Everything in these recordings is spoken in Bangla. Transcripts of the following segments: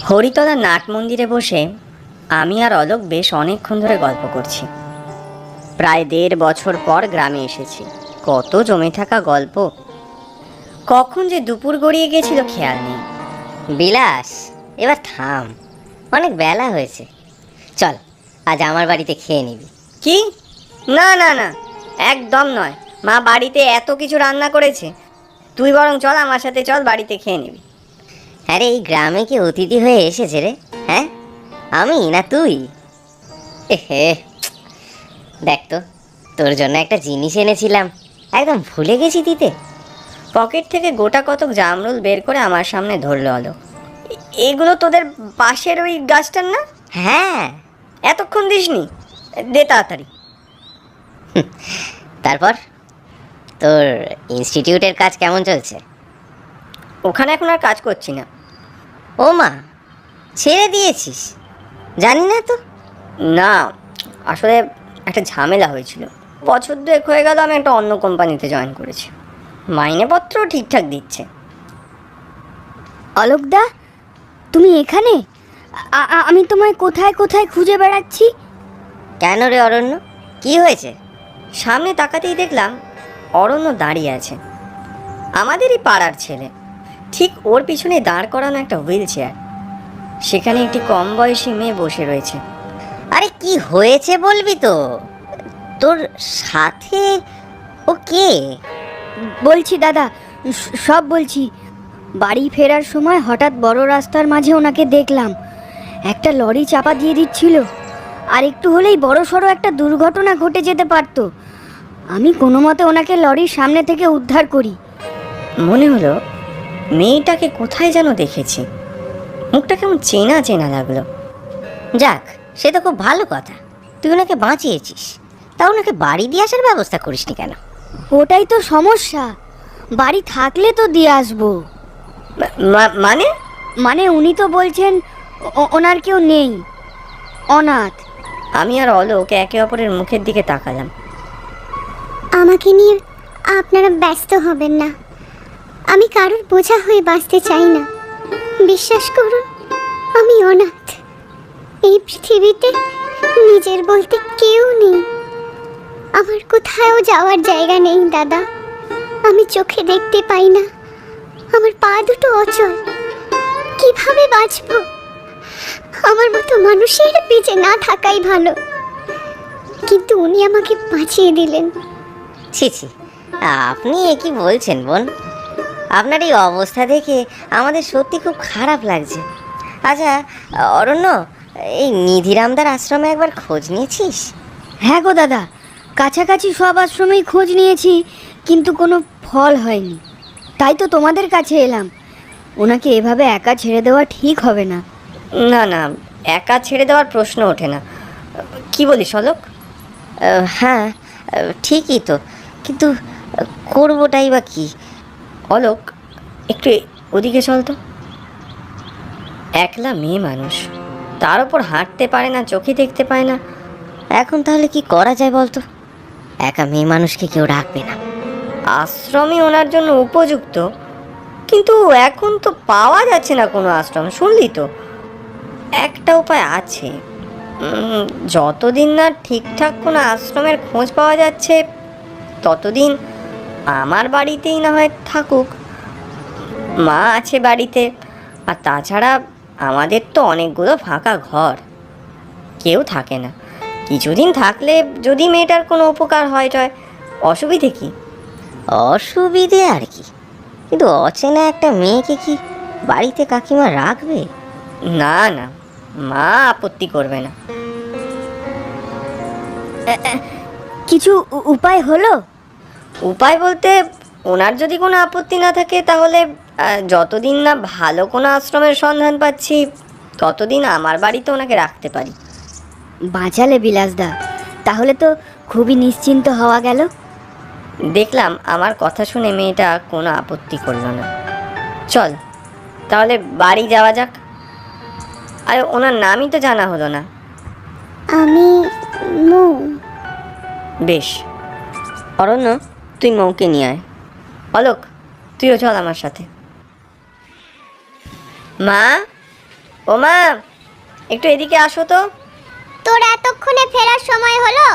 হরিতলা নাট মন্দিরে বসে আমি আর অলোক বেশ অনেকক্ষণ ধরে গল্প করছি। প্রায় 1.5 বছর পর গ্রামে এসেছি। কত জমে থাকা গল্প, কখন যে দুপুর গড়িয়ে গেছিল খেয়াল নেই। বিলাস, এবার থাম, অনেক বেলা হয়েছে। চল, আজ আমার বাড়িতে খেয়ে নিবি। কি? না না না, একদম নয়। মা বাড়িতে এত কিছু রান্না করেছে, তুই বরং চল, আমার সাথে চল, বাড়িতে খেয়ে নিবি। আরে এই গ্রামে কি অতিথি হয়ে এসেছে রে? হ্যাঁ, আমি না তুই? হে, দেখ তো, তোর জন্য একটা জিনিস এনেছিলাম, একদম ভুলে গেছি দিতে। পকেট থেকে গোটা কতক জামরুল বের করে আমার সামনে ধরলো অলোক। এগুলো তোদের পাশের ওই গাছটার না? হ্যাঁ। এতক্ষণ দিসনি? দে তাড়াতাড়ি। তারপর তোর ইনস্টিটিউটের কাজ কেমন চলছে? ওখানে এখন আর কাজ করছি না। ও মা, ছেড়ে দিয়েছিস? জানি না তো। না, আসলে একটা ঝামেলা হয়েছিল। বছর 2 হয়ে গেল আমি একটা অন্য কোম্পানিতে জয়েন করেছি। মাইনেপত্রও ঠিকঠাক দিচ্ছে। অলোকদা, তুমি এখানে? আমি তোমায় কোথায় কোথায় খুঁজে বেড়াচ্ছি। কেন রে অরণ্য, কি হয়েছে? সামনে তাকাতেই দেখলাম অরণ্য দাঁড়িয়ে আছে। আমাদেরই পাড়ার ছেলে। ঠিক ওর পিছনে দাঁড় করানো একটা হুইল চেয়ার। সেখানে একটি কম বয়সী মেয়ে বসে রয়েছে। আরে কি হয়েছে বলবি তো? তোর সাথে ও কে? বলছি দাদা, সব বলছি। বাড়ি ফেরার সময় হঠাৎ বড় রাস্তার মাঝে ওনাকে দেখলাম। একটা লরি চাপা দিয়ে দিচ্ছিল, আর একটু হলেই বড় সড়ো একটা দুর্ঘটনা ঘটে যেতে পারতো। আমি কোনো মতে ওনাকে লরির সামনে থেকে উদ্ধার করি। মনে হলো মেয়েটাকে কোথায় যেন দেখেছি। মুখটা কেমন চেনা চেনা লাগলো। যাক, সে তো খুব ভালো কথা, তুই ওনাকে বাঁচিয়েছিস। তা ওনাকে বাড়ি দিয়ে আসার ব্যবস্থা করিসনি কেন? ওটাই তো সমস্যা। বাড়ি থাকলে তো দিয়ে আসবো। মানে? মানে উনি তো বলছেন ওনার কেউ নেই, অনাথ। আমি আর অলোক একে অপরের মুখের দিকে তাকালাম। আমাকে নিয়ে আপনারা ব্যস্ত হবেন না। আমি কারোর বোঝা হয়ে বাঁচতে চাই না। বিশ্বাস করুন, আমি অনাথ। এই পৃথিবীতে নিজের বলতে কেউ নেই। আমার কোথাও যাওয়ার জায়গা নেই দাদা। আমি চোখে দেখতে পাই না, আমার পা দুটো অচল। কিভাবে বাঁচব? আমার মতো মানুষের বেঁচে না থাকাই ভালো। কিন্তু উনি আমাকে বাঁচিয়ে দিলেন। ছি ছি, আপনি এ কি বলছেন বোন? আপনার এই অবস্থা দেখে আমাদের সত্যি খুব খারাপ লাগছে। আচ্ছা অরণ্য, এই নিধিরামদার আশ্রমে একবার খোঁজ নিয়েছিস? হ্যাঁ গো দাদা, কাছাকাছি সব আশ্রমেই খোঁজ নিয়েছি, কিন্তু কোনো ফল হয়নি। তাই তো তোমাদের কাছে এলাম। ওনাকে এভাবে একা ছেড়ে দেওয়া ঠিক হবে না। না না, একা ছেড়ে দেওয়ার প্রশ্ন ওঠে না। কি বলিস অলোক? হ্যাঁ, ঠিকই তো, কিন্তু করবোটাই বা কি? অলোক, একটু ওদিকে চল তো। একলা মেয়ে মানুষ, তার ওপর হাঁটতে পারে না, চোখে দেখতে পায় না। এখন তাহলে কি করা যায় বলতো? একা মেয়ে মানুষকে কেউ রাখবে না। আশ্রমই ওনার জন্য উপযুক্ত, কিন্তু এখন তো পাওয়া যাচ্ছে না কোনো আশ্রম। শুনলি তো, একটা উপায় আছে। যতদিন না ঠিকঠাক কোনো আশ্রমের খোঁজ পাওয়া যাচ্ছে, ততদিন আমার বাড়িতেই না হয় থাকুক। মা আছে বাড়িতে, আর তাছাড়া আমাদের তো অনেকগুলো ফাঁকা ঘর, কেউ থাকে না। কিছুদিন থাকলে যদি মেয়েটার কোনো উপকার হয় টয়, অসুবিধে কি? অসুবিধে আর কি, কিন্তু অচেনা একটা মেয়েকে কি বাড়িতে কাকিমা রাখবে? না না, মা আপত্তি করবে না। কিছু উপায় হলো? উপায় বলতে, ওনার যদি কোনো আপত্তি না থাকে তাহলে যতদিন না ভালো কোনো আশ্রমের সন্ধান পাচ্ছি, ততদিন আমার বাড়িতে ওনাকে রাখতে পারি। বাঁচালে বিলাসদা, তাহলে তো খুবই নিশ্চিন্ত হওয়া গেল। দেখলাম আমার কথা শুনে মেয়েটা কোনো আপত্তি করলো না। চল তাহলে বাড়ি যাওয়া যাক। আরে ওনার নামই তো জানা হলো না। আমি মৌ। বেশ, অরণ্য তুই মৌকে নিয়ে আয়। অলোক তুইও চল আমার সাথে। মা, ও মা, একটু এদিকে আসো তো। তোর এতক্ষণে ফেরার সময় হলো?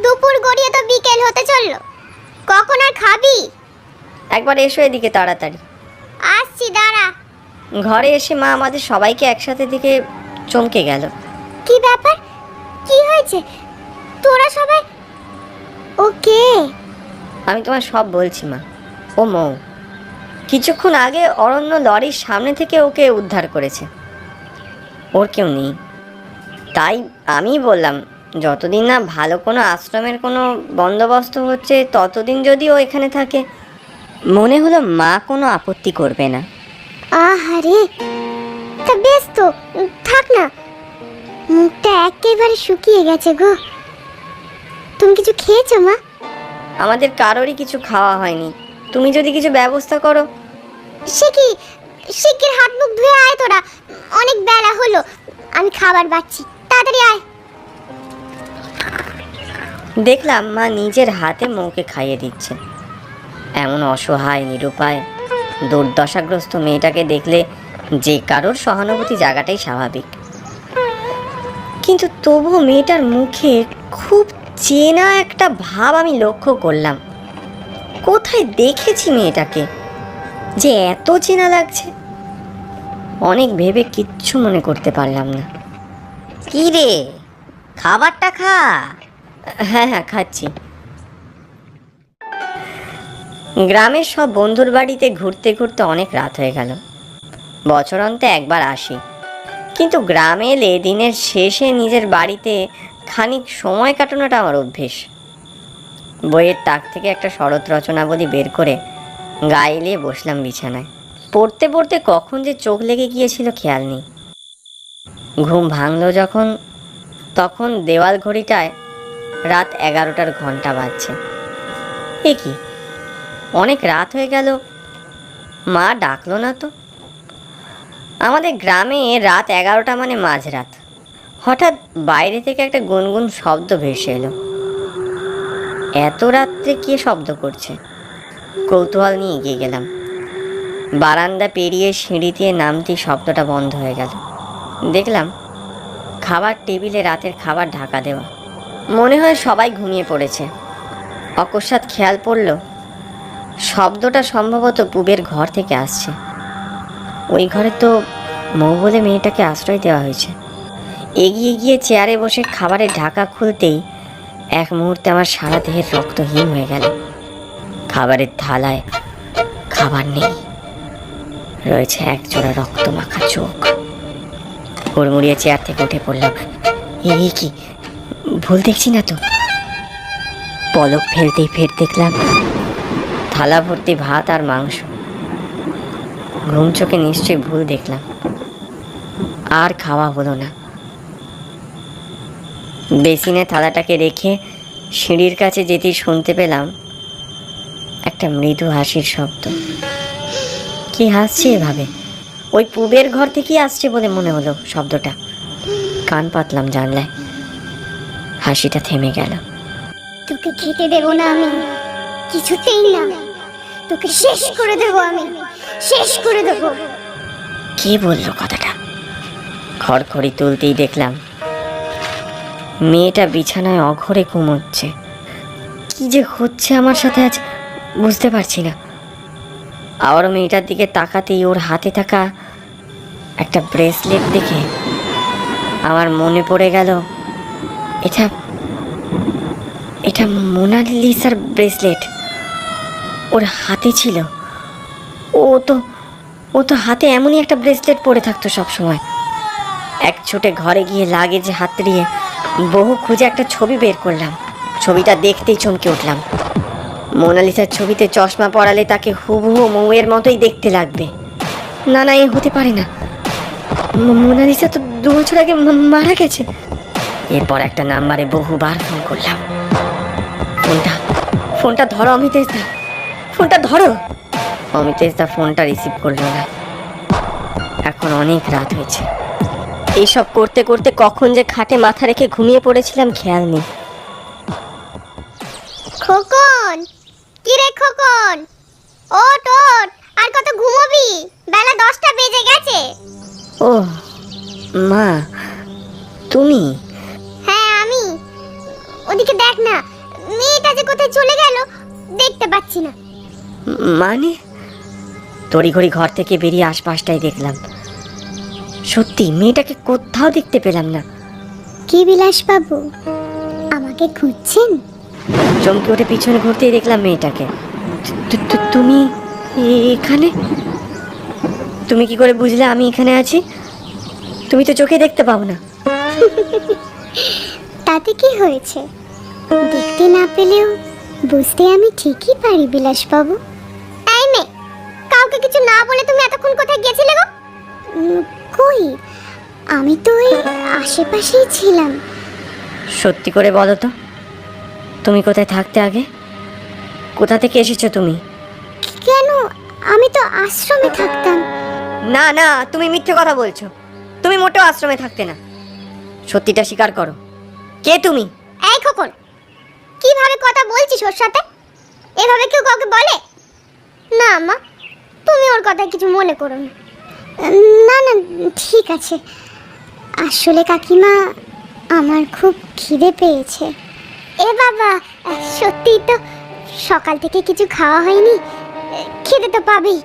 দুপুর গড়িয়ে তো বিকেল হতে চললো, কখন আর খাবি? একবার এসো এদিকে তাড়াতাড়ি। আসছি, দাঁড়া। ঘরে এসে মা আমাদের সবাইকে একসাথে দেখে চমকে গেল। কি ব্যাপার, কি হয়েছে? তোরা সবাই ওকে? আমি তোমার সব বলছি মা। ও মৌ, কিছুক্ষণ আগে অরণ্য লরির সামনে থেকে ওকে উদ্ধার করেছে। ওর কেউ নেই, তাই আমি বললাম যতদিন না ভালো কোনো আশ্রমের কোনো বন্দোবস্ত হচ্ছে ততদিন যদি ও এখানে থাকে। মনে হলো মা কোনো আপত্তি করবে না। আহারে, তা বেশ তো, থাক না। মুখটা একেবারে শুকিয়ে গেছে গো। তুমি কিছু খেয়েছো মা? আমাদের কারোরই কিছু খাওয়া হয়নি, তুমি যদি কিছু ব্যবস্থা করো। সে কি, শিগগির হাত মুখ ধুয়ে আয় তোরা, অনেক বেলা হলো। আমি খাবার বাড়ছি, তাড়াতাড়ি আয়। দেখলাম মা নিজের হাতে মৌকে খাইয়ে দিচ্ছে। এমন অসহায় নিরুপায় দুর্দশাগ্রস্ত মেয়েটাকে দেখলে যে কারোর সহানুভূতি জাগাটাই স্বাভাবিক। কিন্তু তবুও মেয়েটার মুখে খুব চেনা একটা ভাব আমি লক্ষ্য করলাম। কোথায় দেখেছি মেয়েটাকে যে এত চেনা লাগছে? অনেক ভেবে কিচ্ছু মনে করতে পারলাম না। কি রে, খাবারটা খা। হ্যাঁ হ্যাঁ, খাচ্ছি। গ্রামের সব বন্ধুর বাড়িতে ঘুরতে ঘুরতে অনেক রাত হয়ে গেল। বছরান্তে একবার আসি, কিন্তু গ্রামে এলে দিনের শেষে নিজের বাড়িতে খানিক সময় কাটানোটা আমার অভ্যেস। বইয়ের তাক থেকে একটা শরৎ রচনাবলী বের করে গায়ে এলিয়ে বসলাম বিছানায়। পড়তে পড়তে কখন যে চোখ লেগে গিয়েছিল খেয়াল নেই। ঘুম ভাঙল যখন, তখন দেওয়াল ঘড়িটায় রাত 11টার ঘন্টা বাজছে। এ কি, অনেক রাত হয়ে গেল, মা ডাকলো না তো? আমাদের গ্রামে রাত 11টা মানে মাঝরাত। হঠাৎ বাইরে থেকে একটা গুনগুন শব্দ ভেসে এলো। এত রাত্রে কে শব্দ করছে? কৌতূহল নিয়ে এগিয়ে গেলাম। বারান্দা পেরিয়ে সিঁড়ি দিয়ে নামতেই শব্দটা বন্ধ হয়ে গেল। দেখলাম খাবার টেবিলে রাতের খাবার ঢাকা দেওয়া। মনে হয় সবাই ঘুমিয়ে পড়েছে। অকস্মাৎ খেয়াল পড়ল শব্দটা সম্ভবত পুবের ঘর থেকে আসছে। ওই ঘরে তো মৌ বলে মেয়েটাকে আশ্রয় দেওয়া হয়েছে। এগিয়ে গিয়ে চেয়ারে বসে খাবারের ঢাকা খুলতেই এক মুহূর্তে আমার সারা দেহের রক্ত হিম হয়ে গেল। খাবারের থালায় খাবার নেই, রয়েছে একজোড়া রক্ত মাখা চোখ। হুড়মুড়িয়ে চেয়ার থেকে উঠে পড়লাম। এই কি, ভুল দেখছি না তো? পলক ফেলতেই ফের দেখলাম থালা ভর্তি ভাত আর মাংস। ঘুম চোখে নিশ্চয়ই ভুল দেখলাম। আর খাওয়া হলো না। বেসিনে থালাটাকে রেখে সিঁড়ির কাছে যেতেই শুনতে পেলাম একটা মৃদু হাসির শব্দ। কি হাসছে এভাবে? ওই পুবের ঘর থেকেই আসছে বলে মনে হলো শব্দটা। কান পাতলাম জানলায়, হাসিটা থেমে গেল। তোকে খেতে দেবো না আমি, কিছুতেই না। তোকে শেষ করে দেবো আমি, শেষ করে দেবো। কে বললো কথাটা? খড়খড়ি তুলতেই দেখলাম মেয়েটা বিছানায় অঘরে ঘুমোচ্ছে। কি যে হচ্ছে আমার সাথে আজ বুঝতে পারছি না। আবারও মেয়েটার দিকে তাকাতেই ওর হাতে থাকা একটা ব্রেসলেট দেখে আমার মনে পড়ে গেল এটা এটা মোনালিসার ব্রেসলেট ওর হাতে ছিল। ও তো হাতে এমনই একটা ব্রেসলেট পরে থাকতো সব সময়। এক ছুটে ঘরে গিয়ে লাগেজে হাত দিয়ে বহু খুঁজে একটা ছবি বের করলাম। ছবিটা দেখতেই চমকে উঠলাম। মোনালিসার ছবিতে চশমা পরালে তাকে হুবহু মৌয়ের মতোই দেখতে লাগবে। না না, এ হতে পারে না। মোনালিসা তো 2 বছর আগে মারা গেছে। এরপর একটা নাম্বারে বহুবার ফোন করলাম। ফোনটা ধরো অমিতেশদা, ফোনটা ধরো। অমিতেশদা ফোনটা রিসিভ করলো না। এখন অনেক রাত হয়েছে। এইসব করতে করতে কখন যে খাটে মাথা রেখে ঘুমিয়ে পড়েছিলাম খেয়াল নেই। খোকন, কি রে খোকন, ওঠ ওঠ, আর কত ঘুমোবি? বেলা 10টা বেজে গেছে। ও মা, তুমি? হ্যাঁ আমি। ওদিকে দেখ না, মেয়েটা যে কোথায় চলে গেল দেখতে পাচ্ছি না। মানে? তড়িঘড়ি ঘর থেকে বেরিয়ে আশপাশটাই দেখলাম, সত্যি মেয়েটাকে কোথাও দেখতে পেলাম না। কি বিলাসবাবু, আমাকে খুঁজছেন? চমকে উঠে পিছনে ঘুরতেই দেখলাম মেয়েটাকে। তুমি এখানে? তুমি কি করে বুঝলে আমি এখানে আছি? তুমি তো চোখে দেখতে পাও না। তাতে কি হয়েছে, দেখতে না পেলেও বুঝতে আমি ঠিকই পারি বিলাসবাবু। এই মেয়ে, কাউকে কিছু না বলে তুমি এতক্ষণ কোথায় গেছিলে গো? কই, আমি তো ওই আশেপাশেই ছিলাম। সত্যি করে বলো তো, তুমি কোথায় থাকতে আগে? কোথা থেকে এসেছো তুমি? কেন, আমি তো আশ্রমে থাকতাম। না না, তুমি মিথ্যে কথা বলছো। তুমি মোটেও আশ্রমে থাকতে না। সত্যিটা স্বীকার করো, কে তুমি? এই খোকন, কিভাবে কথা বলছিস ওর সাথে? এভাবে কেউ কাউকে বলে? না মা, তুমি ওর কথা কিছু মনে করো না। না না, ঠিক আছে। আসলে কাকিমা, আমার খুব খিদে পেয়েছে। এ বাবা, সত্যি তো সকাল থেকে কিছু খাওয়া হয়নি, খিদে তো পাবেই।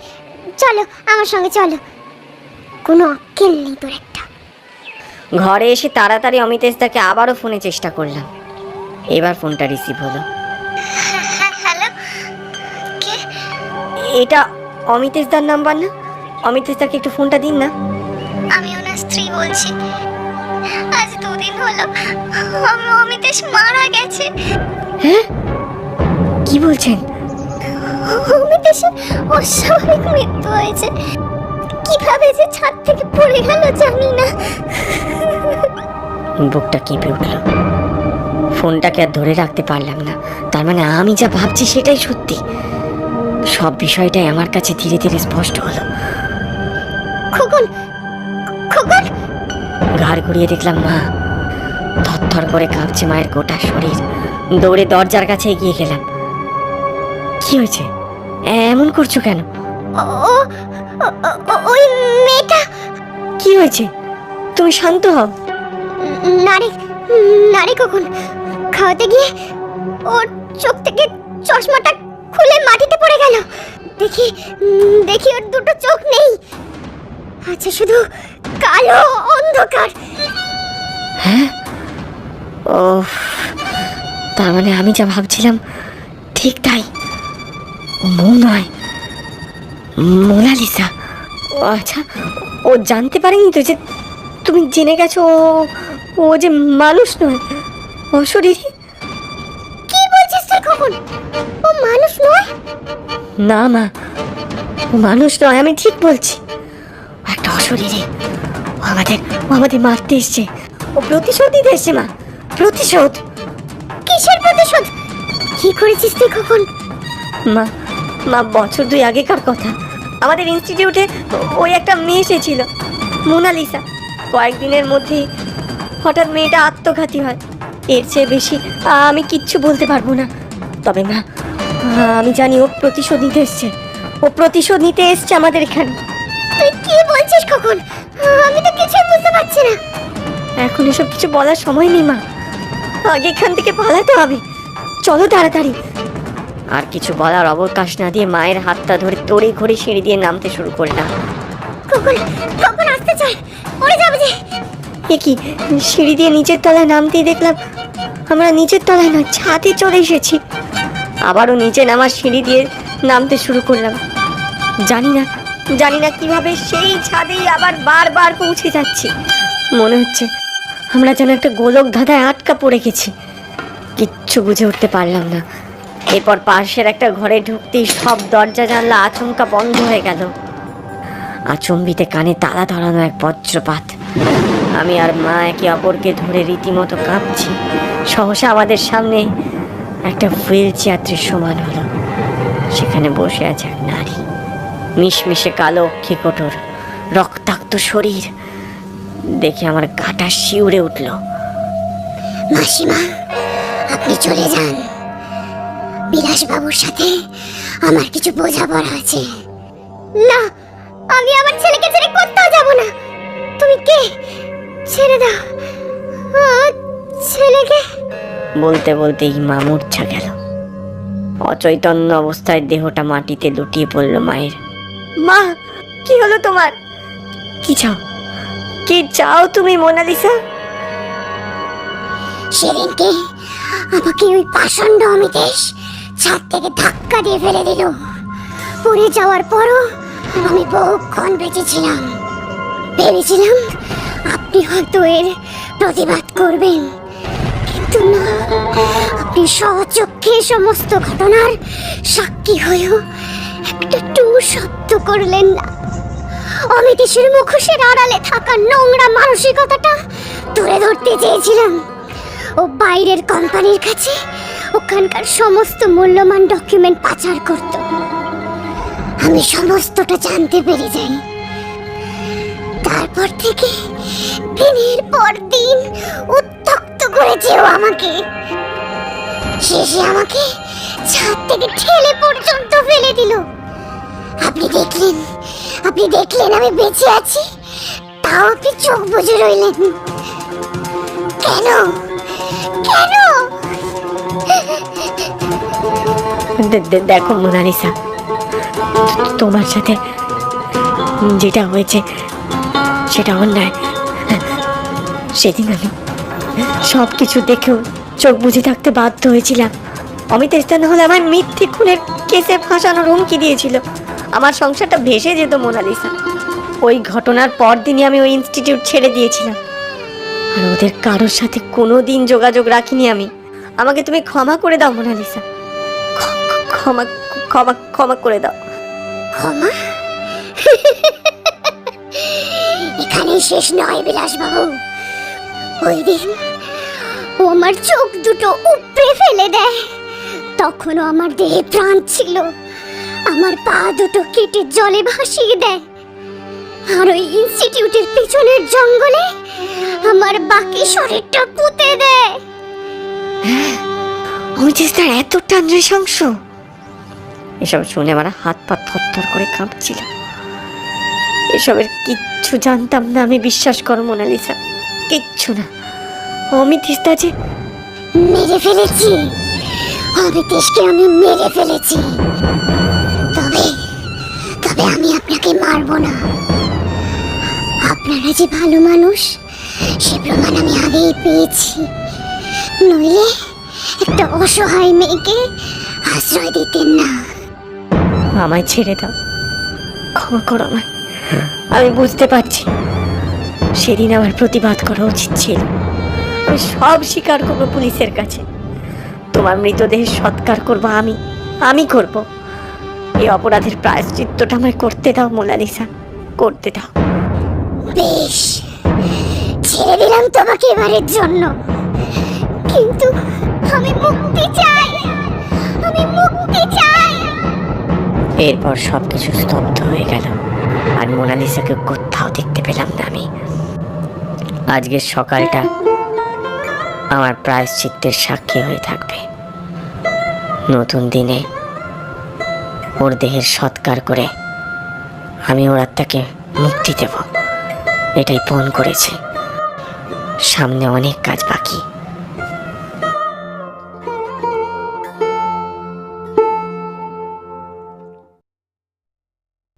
চলো আমার সঙ্গে চলো। কোনো অক্কেল নেই তোর একটা। ঘরে এসে তাড়াতাড়ি অমিতেশদাকে আবারও ফোনে চেষ্টা করলাম। এবার ফোনটা রিসিভ হলো। হ্যালো, কে? এটা অমিতেশদার নাম্বার না? অমিতেশদাকে একটু ফোনটা দিন না। আমি ওনার স্ত্রী বলছি। আজ 2 দিন হলো অমিতেশ মারা গেছে। হ্যাঁ, কি বলছেন? অমিতেশের অস্বাভাবিক মৃত্যু হয়েছে। কিভাবে যে ছাদ থেকে পড়ে গেল জানি না। বুকটা কেঁপে উঠল। ফোনটাকে আর ধরে রাখতে পারলাম না। তার মানে আমি যা ভাবছি সেটাই সত্যি। সব বিষয়টাই আমার কাছে ধীরে ধীরে স্পষ্ট হলো। খোকন, খোকন! ঘাড় ঘুরিয়ে দেখলাম মা। থরথর করে কাঁপছে মায়ের গোটা শরীর। দৌড়ে দরজার কাছে এগিয়ে গেলাম। কি হয়েছে? এমন করছো কেন? ওই মেয়েটা। কি হয়েছে? তুমি শান্ত হও। নারে খোকন, খাওয়াতে গিয়ে ওর চোখ থেকে চশমাটা খুলে মাটিতে পড়ে গেল। দেখি ওর দুটো চোখ নেই, আচ্ছা শুধু কালো অন্ধকার। হ্যাঁ, ও, তার মানে আমি যা ভাবছিলাম ঠিক তাই। ও মৌ নয়, মোনালিসা। ও আচ্ছা, ও জানতে পারেনি তো যে তুমি জেনে গেছো ও যে মানুষ নয়, অশরীরী? কি বলছিস তুই খোকন? ও মানুষ নয়? না মা, ও মানুষ নয়, আমি ঠিক বলছি। ও একটা অশরীরী। ও আমাদের মারতে এসছে। ও প্রতিশোধ দিতে এসছে মা, প্রতিশোধ। কিসের প্রতিশোধ? কি করেছিস তুই খোকন? মা, বছর 2 আগেকার কথা। আমাদের ইনস্টিটিউটে ওই একটা মেয়ে এসেছিল, মোনালিসা। কয়েকদিনের মধ্যেই হঠাৎ মেয়েটা আত্মঘাতী হয়। এর চেয়ে বেশি আমি কিচ্ছু বলতে পারবো না। তবে মা, আমি জানি ও প্রতিশোধ নিতে এসছে। ও প্রতিশোধ নিতে এসছে আমাদের এখানে। তুই কি বলছিস খোকন? আমি তো কিছুই বুঝতে পারছি না। এখন এসব কিছু বলার সময় নেই মা, আগে এখান থেকে পালাতে হবে। চলো তাড়াতাড়ি। আর কিছু বলার অবকাশ না দিয়ে মায়ের হাতটা ধরে তড়ি ঘড়ি সিঁড়ি দিয়ে নামতে শুরু করলাম। খোকন আসতে চাই, পড়ে যাবে যে। এ কি, সিঁড়ি দিয়ে নিচের তলায় নামতেই দেখলাম আমরা নিচের তলায় না, ছাদে চলে এসেছি। আবারও নিচে নামার সিঁড়ি দিয়ে নামতে শুরু করলাম। জানি না কিভাবে সেই ছাদেই আবার বারবার পৌঁছে যাচ্ছি। মনে হচ্ছে আমরা যেন একটা গোলক ধাঁধায় আটকা পড়ে গেছি। কিচ্ছু বুঝে উঠতে পারলাম না। এরপর পাশের একটা ঘরে ঢুকতেই সব দরজা জানলা আচমকা বন্ধ হয়ে গেল। আচম্বিতে কানে তালা ধরানো এক বজ্রপাত। আমি আর মা একে অপরকে ধরে রীতিমতো কাঁপছি। সহসা আমাদের সামনে একটা হুইল চেয়ার দৃশ্যমান হলো। সেখানে বসে আছে এক নারী, মিশমিশে কালো অক্ষি কঠোর, রক্তাক্ত শরীর। দেখে আমার গাটা শিউরে উঠল। মাসিমা, আপনি চলে যান। বিলাসবাবুর সাথে আমার কিছু বোঝাপড়া আছে। না, আমি আমার ছেলেকে ছেড়ে কোথাও যাব না। তুমি কে? ছেড়ে দাও ছেলেকে। বলতে বলতেই মা মূর্ছা গেল। অচৈতন্য অবস্থায় দেহটা মাটিতে লুটিয়ে পড়ল মায়ের। মা, কি হলো তোমার? কি চাও, কি চাও তুমি মোনালিসা? সেদিনকে আমাকে ওই পাষণ্ড অমিতেশ ছাদ থেকে ধাক্কা দিয়ে ফেলে দিল। পড়ে যাওয়ার পরও আমি বহুক্ষণ বেঁচেছিলাম। ভেবেছিলাম আপনি হয়তো এর প্রতিবাদ করবেন, কিন্তু না, আপনি স্বচক্ষে সমস্ত ঘটনার সাক্ষী হয়েও একটা টু শব্দ করলেন না। অমিতেশের মুখোশের আড়ালে থাকা নোংরা মানসিকতাটা তুলে ধরতে চেয়েছিলাম। ও বাইরের কোম্পানির কাছে ওখানকার সমস্ত মূল্যবান ডকুমেন্ট পাচার করত। আমি সমস্তটা জানতে পেরে যাই। তারপর থেকে দিনের পর দিন উত্ত্যক্ত করেছে ও আমাকে। শেষে আমাকে ছাদ থেকে ঠেলে পর্যন্ত ফেলে দিল। আপনি দেখলেন আমি বেঁচে আছি, তাও আপনি চোখ বুজে রইলেন। কেন কেন? দেখো মোনালিসা, তোমার সাথে যেটা হয়েছে সেটা অন্যায়। সেদিন আমি সব কিছু দেখেও চোখ বুজে থাকতে বাধ্য হয়েছিলাম। অমিতেশ না হলে আমার মিথ্যে খুনের কেসে ফাঁসানোর হুমকি দিয়েছিল। আমার সংসারটা ভেসে যেত মোনালিসা। ওই ঘটনার পর দিনই আমি ওই ইনস্টিটিউট ছেড়ে দিয়েছিলাম, আর ওদের কারোর সাথে কোনো দিন যোগাযোগ রাখিনি আমি। আমাকে তুমি ক্ষমা করে দাও মোনালিসা, ক্ষমা ক্ষমা ক্ষমা করে দাও। ক্ষমা? এখানেই শেষ নয় বিলাসবাবু। ওই দিন ও আমার চোখ দুটো উপড়ে ফেলে দেয়, তখনও আমার দেহে প্রাণ ছিল। আমার পা দুটো কেটে জলে ভাসিয়ে দেয়, আর ওই ইনস্টিটিউটের পিছনের জঙ্গলে আমার বাকি শরীরটা পুঁতে দেয়। অমিতেশদার এতটা নৃশংস! এসব শুনে আমার হাত পা থরথর করে কাঁপছিল। এসবের কিচ্ছু জানতাম না আমি, বিশ্বাস করো মোনালিসা, কিচ্ছু না। অমিতেশদা যে মেরে ফেলেছি, অমিতেশকে আমি মেরে ফেলেছি। তবে তবে আমি আপনাকে মারবো না। আপনারা যে ভালো মানুষ সে প্রমাণ আমি আগেই পেয়েছি। নইলে একটা অসহায় মেয়েকে আশ্রয় দিতেন না। আমায় ছেড়ে দাও, ক্ষমা করো আমায়। আমি বুঝতে পারছি সেদিন আমার প্রতিবাদ করা উচিত ছিল। আমি সব স্বীকার করবো পুলিশের কাছে। তোমার মৃতদেহের সৎকার করবো আমি করব। এই অপরাধের প্রায়শ্চিত্তটা আমায় করতে দাও মোনালিসা, করতে দাও। বেশ, ছেড়ে দিলাম তোমাকে এবারের জন্য, কিন্তু আমি মুক্তি চাই, আমি মুক্তি চাই। এরপর সবকিছু স্তব্ধ হয়ে গেল, আর মোনালিসাকে কোথাও দেখতে পেলাম না আমি। আজকের সকালটা আমার প্রায়শ্চিত্তের সাক্ষী হয়ে থাকবে। নতুন দিনে ওর দেহের সৎকার করে আমি ওর আত্মাকে মুক্তি দেব, এটাই পণ করেছি। সামনে অনেক কাজ বাকি।